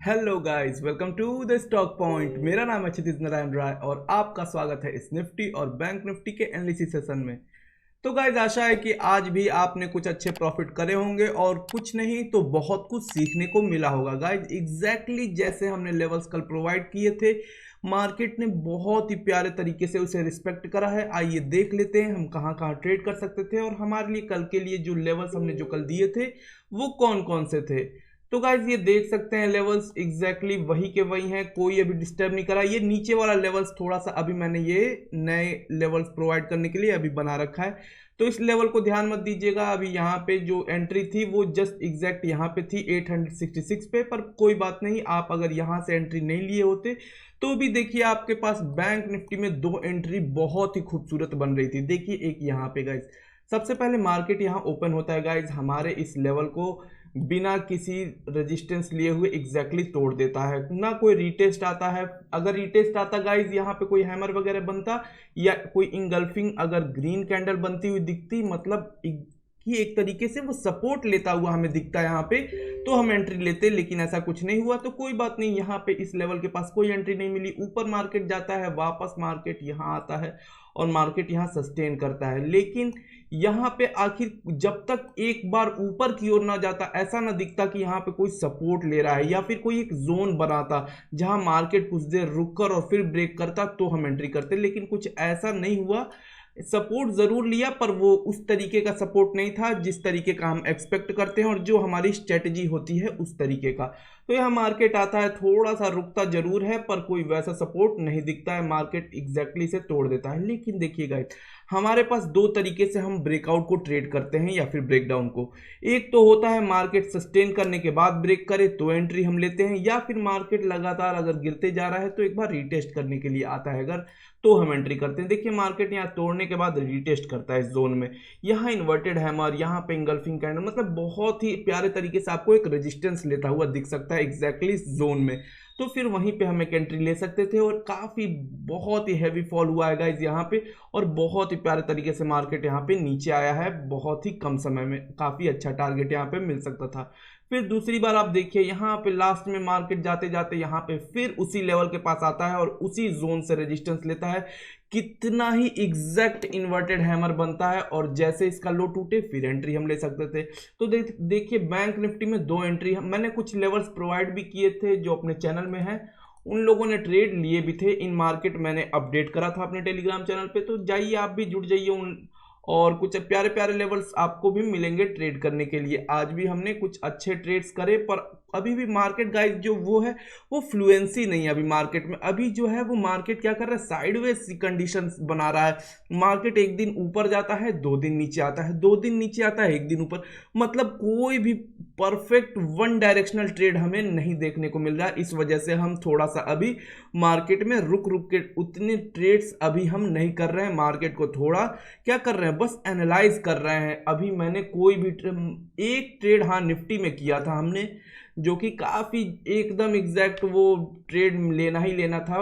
Hello guys, welcome to the stock point. मेरा नाम है क्षितिज नारायण राय और आपका स्वागत है इस निफ्टी और बैंक निफ्टी के एनालिसिस सेशन में। तो गाइस, आशा है कि आज भी आपने कुछ अच्छे प्रॉफिट करे होंगे और कुछ नहीं तो बहुत कुछ सीखने को मिला होगा। गाइस, एग्जैक्टली जैसे हमने लेवल्स कल प्रोवाइड किए थे, मार्केट ने बहुत ही प्यारे तरीके से उसे रिस्पेक्ट करा है। आइए देख लेते हैं हम कहाँ कहाँ ट्रेड कर सकते थे और हमारे लिए कल के लिए जो लेवल्स हमने जो कल दिए थे वो कौन कौन से थे। तो गाइज ये देख सकते हैं लेवल्स एग्जैक्टली वही के वही हैं, कोई अभी डिस्टर्ब नहीं करा। ये नीचे वाला लेवल्स थोड़ा सा अभी मैंने ये नए लेवल्स प्रोवाइड करने के लिए अभी बना रखा है, तो इस लेवल को ध्यान मत दीजिएगा। अभी यहाँ पे जो एंट्री थी वो जस्ट एग्जैक्ट यहाँ पे थी 866 पे, पर कोई बात नहीं, आप अगर यहाँ से एंट्री नहीं लिए होते तो भी देखिए आपके पास बैंक निफ्टी में दो एंट्री बहुत ही खूबसूरत बन रही थी। देखिए एक यहाँ पे गाइज, सबसे पहले मार्केट यहाँ ओपन होता है गाइज, हमारे इस लेवल को बिना किसी रेजिस्टेंस लिए हुए एग्जैक्टली तोड़ देता है, ना कोई रीटेस्ट आता है। अगर रीटेस्ट आता गाइज, यहाँ पे कोई हैमर वगैरह बनता या कोई इंगल्फिंग अगर ग्रीन कैंडल बनती हुई दिखती, मतलब कि एक तरीके से वो सपोर्ट लेता हुआ हमें दिखता है यहाँ पे, तो हम एंट्री लेते, लेकिन ऐसा कुछ नहीं हुआ। तो कोई बात नहीं, यहाँ पे इस लेवल के पास कोई एंट्री नहीं मिली। ऊपर मार्केट जाता है, वापस मार्केट यहाँ आता है और मार्केट यहाँ सस्टेन करता है, लेकिन यहाँ पे आखिर जब तक एक बार ऊपर की ओर ना जाता, ऐसा ना दिखता कि यहाँ पे कोई सपोर्ट ले रहा है या फिर कोई एक जोन बनाता जहां मार्केट कुछ देर रुक कर और फिर ब्रेक करता तो हम एंट्री करते, लेकिन कुछ ऐसा नहीं हुआ। सपोर्ट जरूर लिया पर वो उस तरीके का सपोर्ट नहीं था जिस तरीके का हम एक्सपेक्ट करते हैं और जो हमारी स्ट्रेटजी होती है उस तरीके का। तो यह मार्केट आता है, थोड़ा सा रुकता जरूर है पर कोई वैसा सपोर्ट नहीं दिखता है, मार्केट एग्जैक्टली से तोड़ देता है। लेकिन देखिए गाइस, हमारे पास दो तरीके से हम ब्रेकआउट को ट्रेड करते हैं या फिर ब्रेकडाउन को। एक तो होता है मार्केट सस्टेन करने के बाद ब्रेक करे तो एंट्री हम लेते हैं, या फिर मार्केट लगातार अगर गिरते जा रहा है तो एक बार रीटेस्ट करने के लिए आता है अगर, तो हम एंट्री करते हैं। देखिए मार्केट यहाँ तोड़ने के बाद रीटेस्ट करता है इस जोन में, यहाँ इन्वर्टेड हैमर, यहाँ पे इंगल्फिंग कैंडल, मतलब बहुत ही प्यारे तरीके से आपको एक रेजिस्टेंस लेता हुआ दिख सकता है एग्जैक्टली इस जोन में। तो फिर वहीं पे हम एक एंट्री ले सकते थे और काफी बहुत ही हैवी फॉल हुआ है गाइस यहाँ पे, और बहुत ही प्यारे तरीके से मार्केट यहाँ पे नीचे आया है। बहुत ही कम समय में काफी अच्छा टारगेट यहाँ पे मिल सकता था। फिर दूसरी बार आप देखिए यहाँ पे लास्ट में मार्केट जाते जाते यहाँ पे फिर उसी लेवल के पास आता है और उसी जोन से रेजिस्टेंस लेता है। कितना ही एग्जैक्ट इन्वर्टेड हैमर बनता है और जैसे इसका लो टूटे फिर एंट्री हम ले सकते थे। तो देखिए बैंक निफ्टी में दो एंट्री मैंने कुछ लेवल्स प्रोवाइड भी किए थे जो अपने चैनल में है, उन लोगों ने ट्रेड लिए भी थे। इन मार्केट मैंने अपडेट करा था अपने टेलीग्राम चैनल पे, तो जाइए आप भी जुड़ जाइए उन, और कुछ प्यारे प्यारे लेवल्स आपको भी मिलेंगे ट्रेड करने के लिए। आज भी हमने कुछ अच्छे ट्रेड्स करे, पर अभी भी मार्केट गाइस जो वो है वो फ्लुएंसी नहीं है अभी मार्केट में। अभी जो है वो मार्केट क्या कर रहा है, साइडवेज कंडीशंस बना रहा है। मार्केट एक दिन ऊपर जाता है, दो दिन नीचे आता है, दो दिन नीचे आता है, एक दिन ऊपर, मतलब कोई भी परफेक्ट वन डायरेक्शनल ट्रेड हमें नहीं देखने को मिल रहा है। इस वजह से हम थोड़ा सा अभी मार्केट में रुक रुक के उतने ट्रेड्स अभी हम नहीं कर रहे हैं। मार्केट को थोड़ा क्या कर रहे हैं, बस एनालाइज कर रहे हैं। अभी मैंने कोई भी एक ट्रेड हाँ निफ्टी में किया था हमने, जो कि काफी एकदम एग्जैक्ट वो ट्रेड लेना ही लेना था।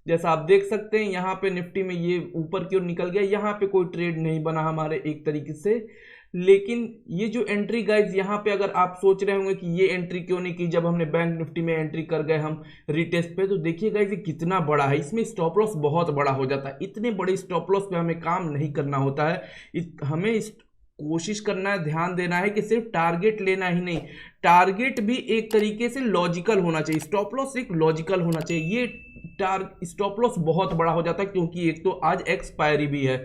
जैसा आप देख सकते हैं यहाँ पे निफ्टी में ये ऊपर की ओर निकल गया, यहाँ पे कोई ट्रेड नहीं बना हमारे एक तरीके से। लेकिन ये जो एंट्री गाइज यहाँ पे अगर आप सोच रहे होंगे कि ये एंट्री क्यों नहीं की जब हमने बैंक निफ्टी में एंट्री कर गए हम रिटेस्ट पे, तो देखिए गाइज ये कितना बड़ा है, इसमें स्टॉप लॉस बहुत बड़ा हो जाता है। इतने बड़े स्टॉप लॉस पे हमें काम नहीं करना होता है, हमें कोशिश करना है, ध्यान देना है कि सिर्फ टारगेट लेना ही नहीं, टारगेट भी एक तरीके से लॉजिकल होना चाहिए, स्टॉप लॉस एक लॉजिकल होना चाहिए। ये स्टॉप लॉस बहुत बड़ा हो जाता है क्योंकि एक तो आज एक्सपायरी भी है,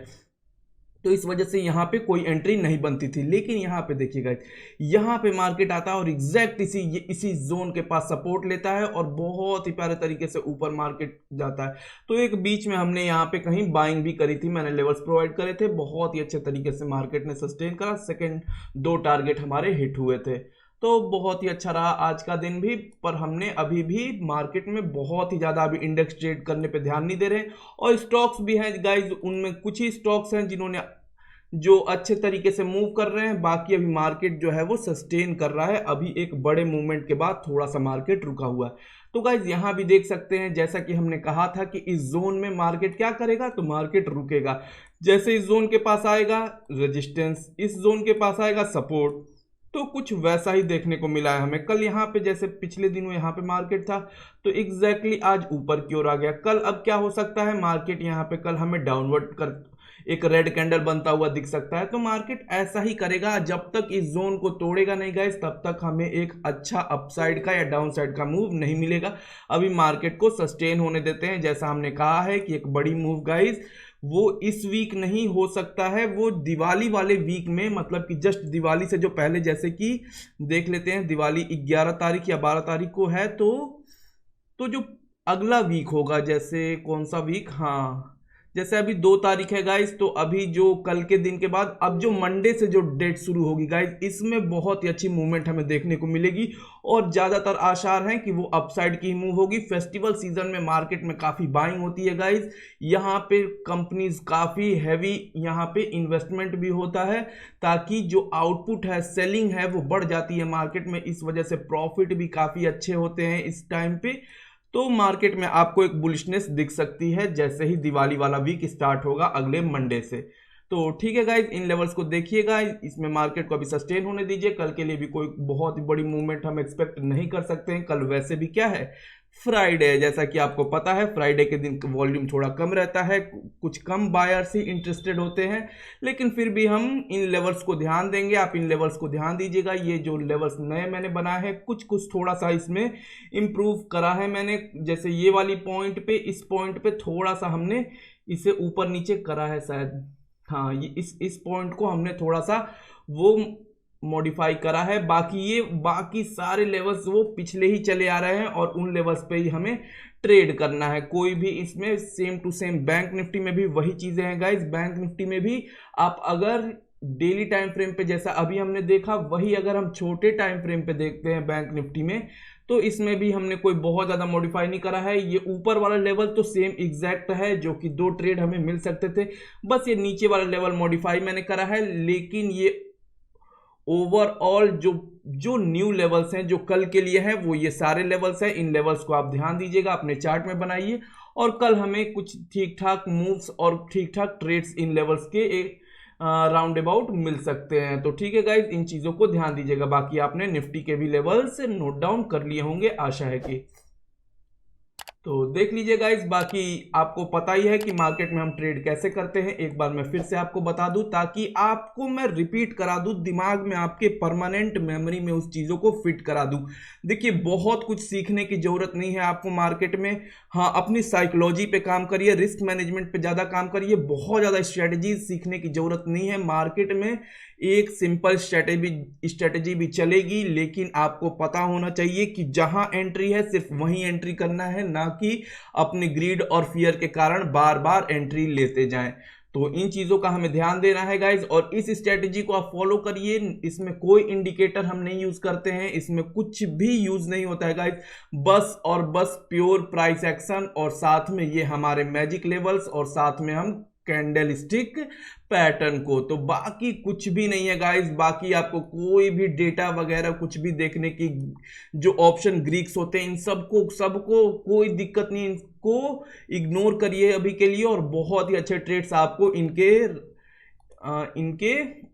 तो इस वजह से यहाँ पे कोई एंट्री नहीं बनती थी। लेकिन यहाँ पे देखिएगा, यहाँ पे मार्केट आता है और एग्जैक्ट इसी जोन के पास सपोर्ट लेता है और बहुत ही प्यारे तरीके से ऊपर मार्केट जाता है। तो एक बीच में हमने यहाँ पे कहीं बाइंग भी करी थी, मैंने लेवल्स प्रोवाइड करे थे, बहुत ही अच्छे तरीके से मार्केट ने सस्टेन करा, सेकेंड दो टारगेट हमारे हिट हुए थे। तो बहुत ही अच्छा रहा आज का दिन भी, पर हमने अभी भी मार्केट में बहुत ही ज़्यादा अभी इंडेक्स ट्रेड करने पे ध्यान नहीं दे रहे। और स्टॉक्स भी हैं गाइज, उनमें कुछ ही स्टॉक्स हैं जिन्होंने जो अच्छे तरीके से मूव कर रहे हैं, बाकी अभी मार्केट जो है वो सस्टेन कर रहा है। अभी एक बड़े मूवमेंट के बाद थोड़ा सा मार्केट रुका हुआ है। तो गाइज यहाँ भी देख सकते हैं, जैसा कि हमने कहा था कि इस जोन में मार्केट क्या करेगा, तो मार्केट रुकेगा। जैसे इस जोन के पास आएगा रेजिस्टेंस, इस जोन के पास आएगा सपोर्ट, तो कुछ वैसा ही देखने को मिला है हमें। कल यहाँ पे जैसे पिछले दिनों यहाँ पे मार्केट था तो एग्जैक्टली आज ऊपर की ओर आ गया। कल अब क्या हो सकता है, मार्केट यहाँ पे कल हमें डाउनवर्ड कर एक रेड कैंडल बनता हुआ दिख सकता है। तो मार्केट ऐसा ही करेगा, जब तक इस जोन को तोड़ेगा नहीं गाइस तब तक हमें एक अच्छा अपसाइड का या डाउन साइड का मूव नहीं मिलेगा। अभी मार्केट को सस्टेन होने देते हैं। जैसा हमने कहा है कि एक बड़ी मूव गाइस वो इस वीक नहीं हो सकता है, वो दिवाली वाले वीक में, मतलब कि जस्ट दिवाली से जो पहले, जैसे कि देख लेते हैं दिवाली 11 तारीख या 12 तारीख को है, तो जो अगला वीक होगा, जैसे कौन सा वीक, हाँ जैसे अभी 2 तारीख है गाइस, तो अभी जो कल के दिन के बाद अब जो मंडे से जो डेट शुरू होगी गाइस, इसमें बहुत ही अच्छी मूवमेंट हमें देखने को मिलेगी और ज़्यादातर आसार हैं कि वो अपसाइड की मूव होगी। फेस्टिवल सीजन में मार्केट में काफ़ी बाइंग होती है गाइस, यहाँ पे कंपनीज काफ़ी हैवी यहाँ पे इन्वेस्टमेंट भी होता है ताकि जो आउटपुट है, सेलिंग है, वो बढ़ जाती है मार्केट में। इस वजह से प्रॉफिट भी काफ़ी अच्छे होते हैं इस टाइम पे। तो मार्केट में आपको एक बुलिशनेस दिख सकती है जैसे ही दिवाली वाला वीक स्टार्ट होगा अगले मंडे से। तो ठीक है गाइज, इन लेवल्स को देखिएगा, इसमें मार्केट को अभी सस्टेन होने दीजिए। कल के लिए भी कोई बहुत बड़ी मूवमेंट हम एक्सपेक्ट नहीं कर सकते हैं। कल वैसे भी क्या है, फ्राइडे है, जैसा कि आपको पता है फ्राइडे के दिन वॉल्यूम थोड़ा कम रहता है, कुछ कम बायर्स ही इंटरेस्टेड होते हैं, लेकिन फिर भी हम इन लेवल्स को ध्यान देंगे। आप इन लेवल्स को ध्यान दीजिएगा। ये जो लेवल्स नए मैंने बनाए हैं, कुछ कुछ थोड़ा सा इसमें इम्प्रूव करा है मैंने। जैसे ये वाली पॉइंट पे, इस पॉइंट पे थोड़ा सा हमने इसे ऊपर नीचे करा है शायद, हाँ ये इस पॉइंट को हमने थोड़ा सा वो मॉडिफाई करा है। बाकी सारे लेवल्स वो पिछले ही चले आ रहे हैं और उन लेवल्स पे ही हमें ट्रेड करना है। कोई भी इसमें same to same, bank Nifty में भी वही चीजें हैं गाइस। बैंक निफ्टी में भी आप अगर डेली टाइम फ्रेम पे जैसा अभी हमने देखा, वही अगर हम छोटे टाइम फ्रेम पे देखते हैं बैंक निफ्टी में, तो इसमें भी हमने कोई बहुत ज़्यादा मॉडिफाई नहीं करा है। ये ऊपर वाला लेवल तो सेम एग्जैक्ट है, जो कि 2 ट्रेड हमें मिल सकते थे, बस ये नीचे वाला लेवल मॉडिफाई मैंने करा है। लेकिन ये ओवरऑल जो न्यू लेवल्स हैं जो कल के लिए हैं, वो ये सारे लेवल्स हैं। इन लेवल्स को आप ध्यान दीजिएगा, अपने चार्ट में बनाइए और कल हमें कुछ ठीक ठाक मूव्स और ठीक ठाक ट्रेड्स इन लेवल्स के राउंड अबाउट मिल सकते हैं। तो ठीक है गाइज, इन चीज़ों को ध्यान दीजिएगा। बाकी आपने निफ्टी के भी लेवल्स नोट डाउन कर लिए होंगे, आशा है कि। तो देख लीजिए गाइज, बाकी आपको पता ही है कि मार्केट में हम ट्रेड कैसे करते हैं। एक बार मैं फिर से आपको बता दूं ताकि आपको मैं रिपीट करा दूं, दिमाग में आपके परमानेंट मेमोरी में उस चीज़ों को फिट करा दूं। देखिए, बहुत कुछ सीखने की जरूरत नहीं है आपको मार्केट में। हाँ, अपनी साइकोलॉजी पे काम करिए, रिस्क मैनेजमेंट पे ज़्यादा काम करिए। बहुत ज़्यादा स्ट्रेटजीज सीखने की जरूरत नहीं है मार्केट में। एक सिंपल स्ट्रेटजी भी चलेगी, लेकिन आपको पता होना चाहिए कि जहां एंट्री है सिर्फ वहीं एंट्री करना है, ना कि अपने ग्रीड और फियर के कारण बार बार एंट्री लेते जाएं। तो इन चीज़ों का हमें ध्यान देना है गाइज, और इस स्ट्रेटजी को आप फॉलो करिए। इसमें कोई इंडिकेटर हम नहीं यूज करते हैं, इसमें कुछ भी यूज नहीं होता है गाइज, बस और बस प्योर प्राइस एक्शन, और साथ में ये हमारे मैजिक लेवल्स, और साथ में हम कैंडल स्टिक पैटर्न को। तो बाकी कुछ भी नहीं है गाइस। बाकी आपको कोई भी डेटा वगैरह कुछ भी देखने की, जो ऑप्शन ग्रीक्स होते हैं, इन सबको कोई दिक्कत नहीं, इनको इग्नोर करिए अभी के लिए, और बहुत ही अच्छे ट्रेड्स आपको इनके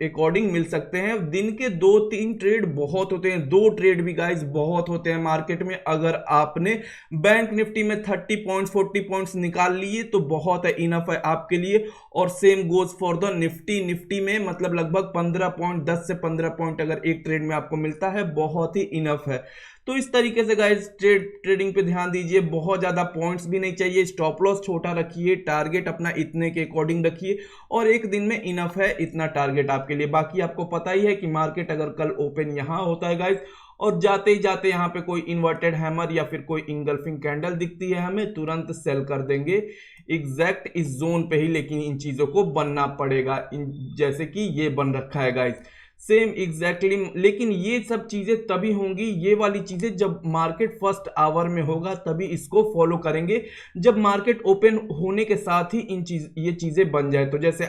अकॉर्डिंग मिल सकते हैं। दिन के 2-3 ट्रेड बहुत होते हैं, 2 ट्रेड भी गाइस बहुत होते हैं मार्केट में। अगर आपने बैंक निफ्टी में 30 पॉइंट्स 40 पॉइंट्स निकाल लिए तो बहुत है, इनफ है आपके लिए। और same goes for the Nifty में मतलब लगभग 15 पॉइंट, 10 से 15 पॉइंट अगर एक ट्रेड में आपको मिलता है, बहुत ही इनफ है। तो इस तरीके से गाइस ट्रेडिंग पे ध्यान दीजिए। बहुत ज़्यादा पॉइंट्स भी नहीं चाहिए, स्टॉप लॉस छोटा रखिए, टारगेट अपना इतने के अकॉर्डिंग रखिए, और एक दिन में इनफ है इतना टारगेट आपके लिए। बाकी आपको पता ही है कि मार्केट अगर कल ओपन यहाँ होता है गाइस, और जाते ही जाते यहाँ पे कोई इन्वर्टेड हैमर या फिर कोई इंगल्फिंग कैंडल दिखती है हमें, तुरंत सेल कर देंगे एग्जैक्ट इस जोन पे ही। लेकिन इन चीज़ों को बनना पड़ेगा, जैसे कि ये बन रखा है गाइस, सेम एग्जैक्टली। लेकिन ये सब चीजें तभी होंगी, ये वाली चीजें जब मार्केट फर्स्ट आवर में होगा, तभी इसको फॉलो करेंगे। जब मार्केट ओपन होने के साथ ही ये चीजें बन जाए, तो जैसे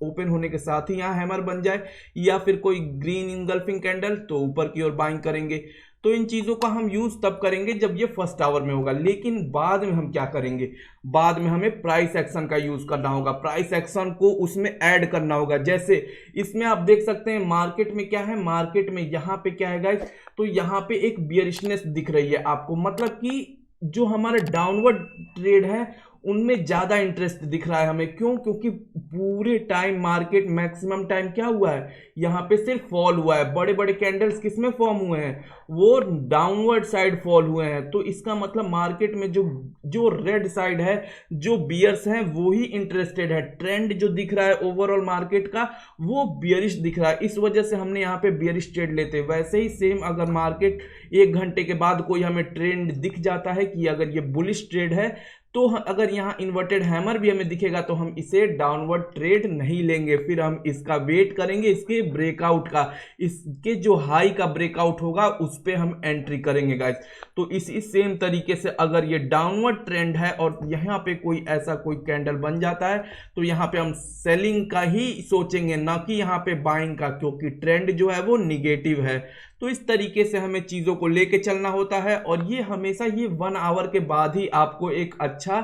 ओपन होने के साथ ही यहाँ हैमर बन जाए, या फिर कोई ग्रीन इंगल्फिंग कैंडल, तो ऊपर की ओर बाइंग करेंगे। तो इन चीज़ों का हम यूज़ तब करेंगे जब ये फर्स्ट आवर में होगा। लेकिन बाद में हम क्या करेंगे, बाद में हमें प्राइस एक्शन का यूज़ करना होगा, प्राइस एक्शन को उसमें ऐड करना होगा। जैसे इसमें आप देख सकते हैं मार्केट में क्या है, मार्केट में यहाँ पे क्या है गाइस, तो यहाँ पे एक बियरिशनेस दिख रही है आपको, मतलब कि जो हमारा डाउनवर्ड ट्रेड है उनमें ज़्यादा इंटरेस्ट दिख रहा है हमें। क्यों? क्योंकि पूरे टाइम मार्केट मैक्सिमम टाइम क्या हुआ है, यहाँ पे सिर्फ फॉल हुआ है। बड़े बड़े कैंडल्स किस में फॉर्म हुए हैं, वो डाउनवर्ड साइड फॉल हुए हैं। तो इसका मतलब मार्केट में जो जो रेड साइड है, जो बियर्स हैं वो ही इंटरेस्टेड है। ट्रेंड जो दिख रहा है ओवरऑल मार्केट का वो बियरिश दिख रहा है, इस वजह से हमने यहाँ पे बियरिश ट्रेड लेते हैं। वैसे ही सेम अगर मार्केट 1 घंटे के बाद कोई हमें ट्रेंड दिख जाता है कि अगर ये बुलिश ट्रेड है, तो अगर यहाँ इन्वर्टेड हैमर भी हमें दिखेगा तो हम इसे डाउनवर्ड ट्रेड नहीं लेंगे, फिर हम इसका वेट करेंगे इसके ब्रेकआउट का, इसके जो हाई का ब्रेकआउट होगा उस पे हम एंट्री करेंगे गाइस। तो इसी सेम तरीके से अगर ये डाउनवर्ड ट्रेंड है और यहाँ पे कोई ऐसा कोई कैंडल बन जाता है तो यहाँ पे हम सेलिंग का ही सोचेंगे, ना कि यहाँ पे बाइंग का, क्योंकि ट्रेंड जो है वो निगेटिव है। तो इस तरीके से हमें चीज़ों को लेके चलना होता है और ये हमेशा ये 1 आवर के बाद ही आपको एक अच्छा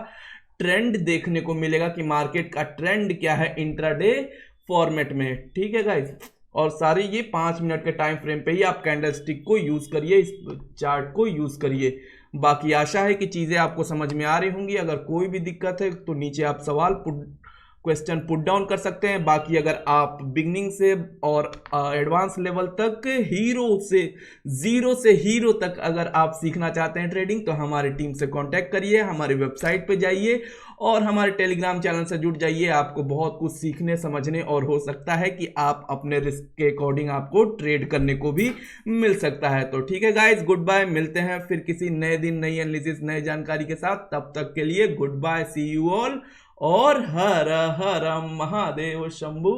ट्रेंड देखने को मिलेगा कि मार्केट का ट्रेंड क्या है इंट्राडे फॉर्मेट में। ठीक है गाइस, और सारे ये 5 मिनट के टाइम फ्रेम पे ही आप कैंडल स्टिक को यूज़ करिए, इस चार्ट को यूज़ करिए। बाकी आशा है कि चीज़ें आपको समझ में आ रही होंगी। अगर कोई भी दिक्कत है तो नीचे आप क्वेश्चन पुट डाउन कर सकते हैं। बाकी अगर आप बिगनिंग से और एडवांस लेवल तक जीरो से हीरो तक अगर आप सीखना चाहते हैं ट्रेडिंग, तो हमारी टीम से कांटेक्ट करिए, हमारी वेबसाइट पे जाइए और हमारे टेलीग्राम चैनल से जुड़ जाइए। आपको बहुत कुछ सीखने समझने और हो सकता है कि आप अपने रिस्क के अकॉर्डिंग आपको ट्रेड करने को भी मिल सकता है। तो ठीक है गाइज, गुड बाय, मिलते हैं फिर किसी नए दिन नई एनालिसिस नई जानकारी के साथ। तब तक के लिए good bye, see you all और हर हर महादेव शंभू।